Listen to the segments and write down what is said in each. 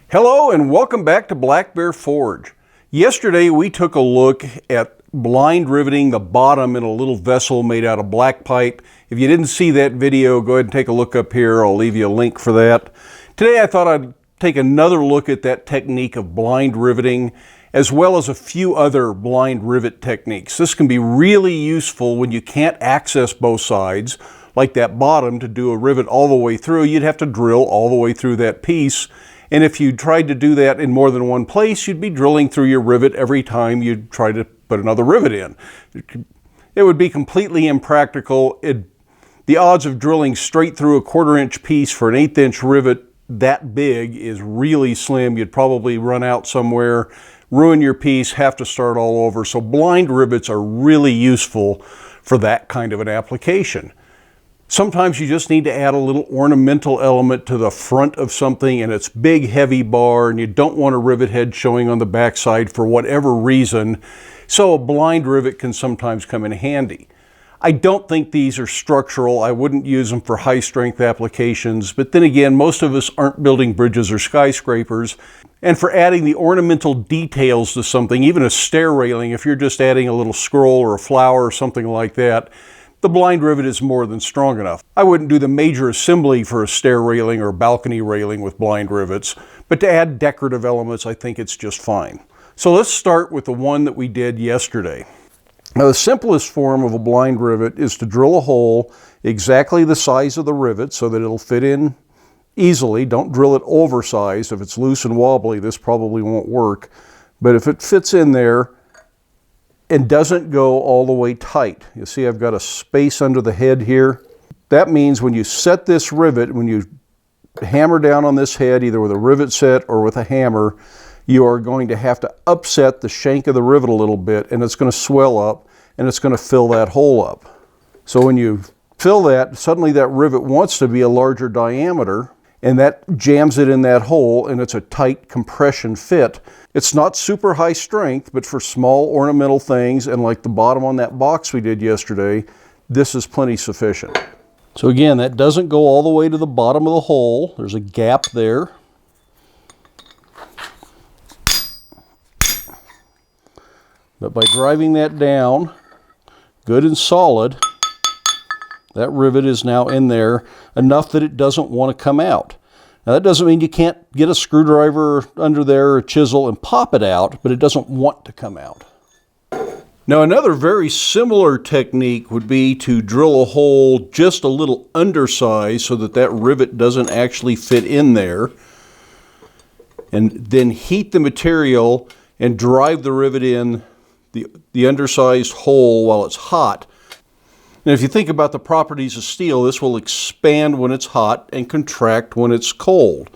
Hello and welcome back to Black Bear Forge. Yesterday we took a look at blind riveting the bottom in a little vessel made out of black pipe. If you didn't see that video, go ahead and take a look up here. I'll leave you a link for that. Today I thought I'd take another look at that technique of blind riveting, as well as a few other blind rivet techniques. This can be really useful when you can't access both sides, like that bottom. To do a rivet all the way through, you'd have to drill all the way through that piece. And if you tried to do that in more than one place, you'd be drilling through your rivet every time you try to put another rivet in. It would be completely impractical. The odds of drilling straight through a 1/4 inch piece for an 1/8 inch rivet that big is really slim. You'd probably run out somewhere, ruin your piece, have to start all over. So blind rivets are really useful for that kind of an application. Sometimes you just need to add a little ornamental element to the front of something and it's big heavy bar and you don't want a rivet head showing on the backside for whatever reason. So a blind rivet can sometimes come in handy. I don't think these are structural. I wouldn't use them for high strength applications, but then again, most of us aren't building bridges or skyscrapers. And for adding the ornamental details to something, even a stair railing, if you're just adding a little scroll or a flower or something like that, the blind rivet is more than strong enough. I wouldn't do the major assembly for a stair railing or balcony railing with blind rivets, but to add decorative elements, I think it's just fine. So let's start with the one that we did yesterday. Now, the simplest form of a blind rivet is to drill a hole exactly the size of the rivet so that it'll fit in easily. Don't drill it oversized. If it's loose and wobbly, this probably won't work. But if it fits in there and doesn't go all the way tight. You see I've got a space under the head here. That means when you set this rivet, when you hammer down on this head, either with a rivet set or with a hammer, you are going to have to upset the shank of the rivet a little bit and it's going to swell up and it's going to fill that hole up. So when you fill that, suddenly that rivet wants to be a larger diameter and that jams it in that hole and it's a tight compression fit. It's not super high strength, but for small ornamental things and like the bottom on that box we did yesterday, this is plenty sufficient. So again, that doesn't go all the way to the bottom of the hole. There's a gap there. But by driving that down good and solid, that rivet is now in there enough that it doesn't want to come out. Now that doesn't mean you can't get a screwdriver under there or a chisel and pop it out, but it doesn't want to come out. Now another very similar technique would be to drill a hole just a little undersized so that that rivet doesn't actually fit in there, and then heat the material and drive the rivet in the undersized hole while it's hot. And if you think about the properties of steel, this will expand when it's hot and contract when it's cold.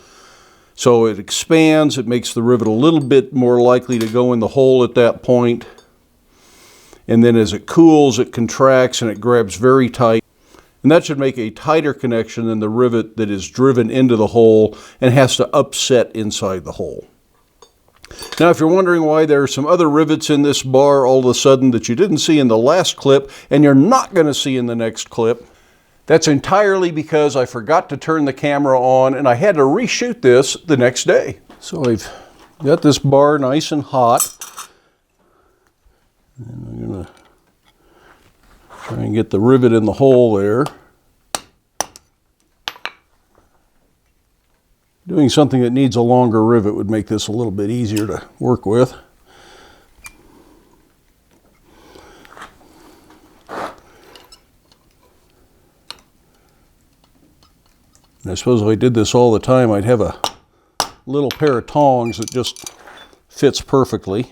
So it expands, it makes the rivet a little bit more likely to go in the hole at that point. And then as it cools, it contracts and it grabs very tight. And that should make a tighter connection than the rivet that is driven into the hole and has to upset inside the hole. Now, if you're wondering why there are some other rivets in this bar all of a sudden that you didn't see in the last clip and you're not going to see in the next clip, that's entirely because I forgot to turn the camera on and I had to reshoot this the next day. So I've got this bar nice and hot. And I'm going to try and get the rivet in the hole there. Doing something that needs a longer rivet would make this a little bit easier to work with. And I suppose if I did this all the time, I'd have a little pair of tongs that just fits perfectly.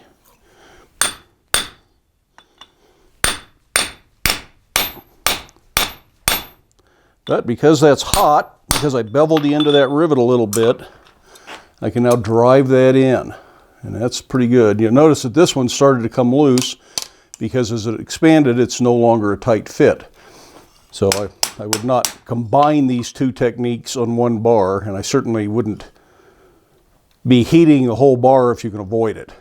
But because that's hot, because I beveled the end of that rivet a little bit, I can now drive that in. And that's pretty good. You'll notice that this one started to come loose because as it expanded, it's no longer a tight fit. So I would not combine these two techniques on one bar, and I certainly wouldn't be heating the whole bar if you can avoid it.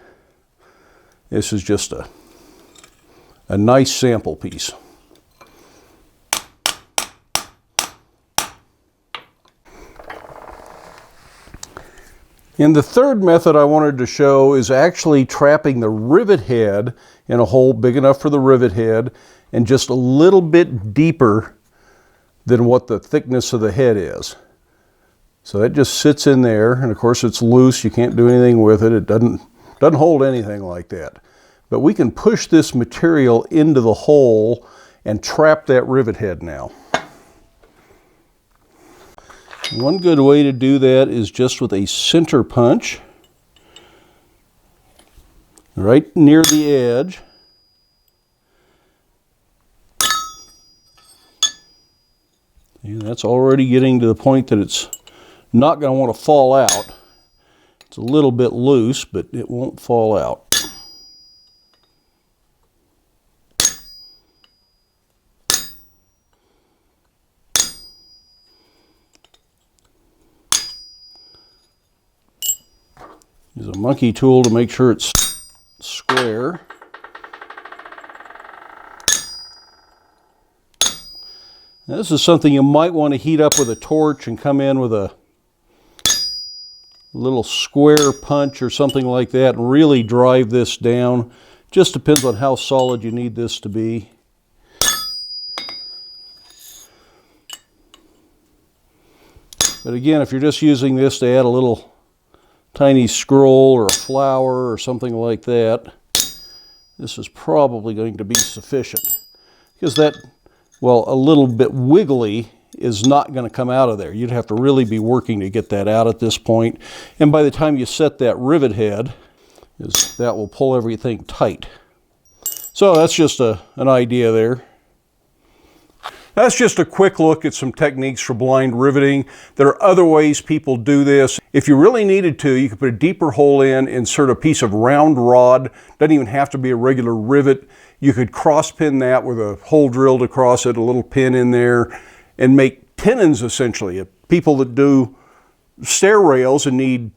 This is just a nice sample piece. And the third method I wanted to show is actually trapping the rivet head in a hole big enough for the rivet head and just a little bit deeper than what the thickness of the head is. So that just sits in there, and of course it's loose, you can't do anything with it. It doesn't hold anything like that. But we can push this material into the hole and trap that rivet head now. One good way to do that is just with a center punch right near the edge. And that's already getting to the point that it's not going to want to fall out. It's a little bit loose, but it won't fall out. Use a monkey tool to make sure it's square. Now, this is something you might want to heat up with a torch and come in with a little square punch or something like that and really drive this down. Just depends on how solid you need this to be. But again, if you're just using this to add a little tiny scroll or a flower or something like that, this is probably going to be sufficient. Because that, well, a little bit wiggly is not going to come out of there. You'd have to really be working to get that out at this point. And by the time you set that rivet head, that will pull everything tight. So that's just an idea there. That's just a quick look at some techniques for blind riveting. There are other ways people do this. If you really needed to, you could put a deeper hole in, insert a piece of round rod. Doesn't even have to be a regular rivet. You could cross pin that with a hole drilled across it, a little pin in there, and make tenons essentially. People that do stair rails and need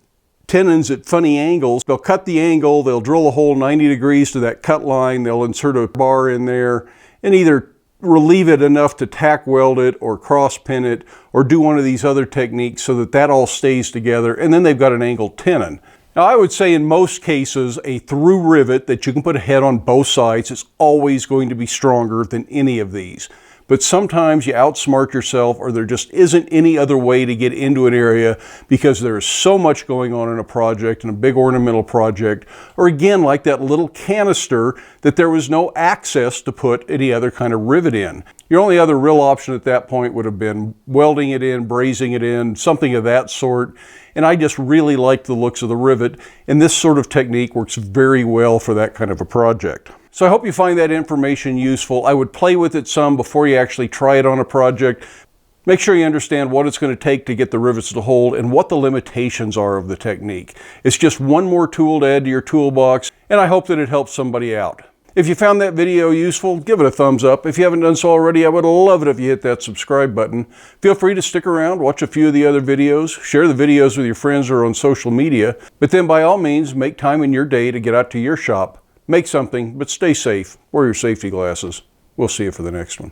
tenons at funny angles, they'll cut the angle, they'll drill a hole 90 degrees to that cut line, they'll insert a bar in there and either relieve it enough to tack weld it or cross pin it or do one of these other techniques so that that all stays together, and then they've got an angled tenon. Now, I would say in most cases a through rivet that you can put a head on both sides is always going to be stronger than any of these. But sometimes you outsmart yourself, or there just isn't any other way to get into an area because there is so much going on in a project, in a big ornamental project, or again, like that little canister, that there was no access to put any other kind of rivet in. Your only other real option at that point would have been welding it in, brazing it in, something of that sort. And I just really like the looks of the rivet, and this sort of technique works very well for that kind of a project. So I hope you find that information useful. I would play with it some before you actually try it on a project. Make sure you understand what it's going to take to get the rivets to hold and what the limitations are of the technique. It's just one more tool to add to your toolbox, and I hope that it helps somebody out. If you found that video useful, give it a thumbs up. If you haven't done so already, I would love it if you hit that subscribe button. Feel free to stick around, watch a few of the other videos, share the videos with your friends or on social media, but then by all means, make time in your day to get out to your shop. Make something, but stay safe. Wear your safety glasses. We'll see you for the next one.